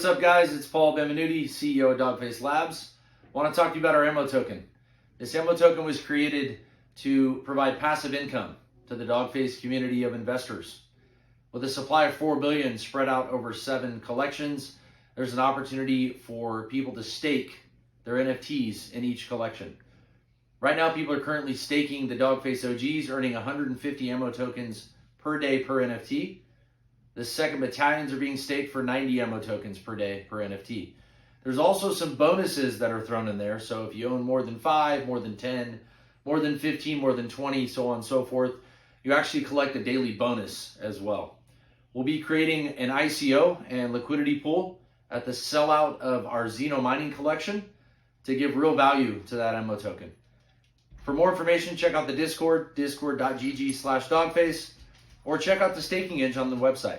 what's up guys? It's Paul Benvenuti, CEO of Dogface Labs. I want to talk to you about our EMO token. This EMO token was created to provide passive income to the Dogface community of investors. With a supply of 4 billion spread out over 7 collections, there's an opportunity for people to stake their NFTs in each collection. Right now, people are currently staking the Dogface OGs, earning 150 EMO tokens per day per NFT. The second battalions are being staked for 90 EMO tokens per day per NFT. There's also some bonuses that are thrown in there. So if you own more than 5, more than 10, more than 15, more than 20, so on and so forth, you actually collect a daily bonus as well. We'll be creating an ICO and liquidity pool at the sellout of our Xeno Mining collection to give real value to that EMO token. For more information, check out the Discord, discord.gg/dogface, or check out the staking edge on the website.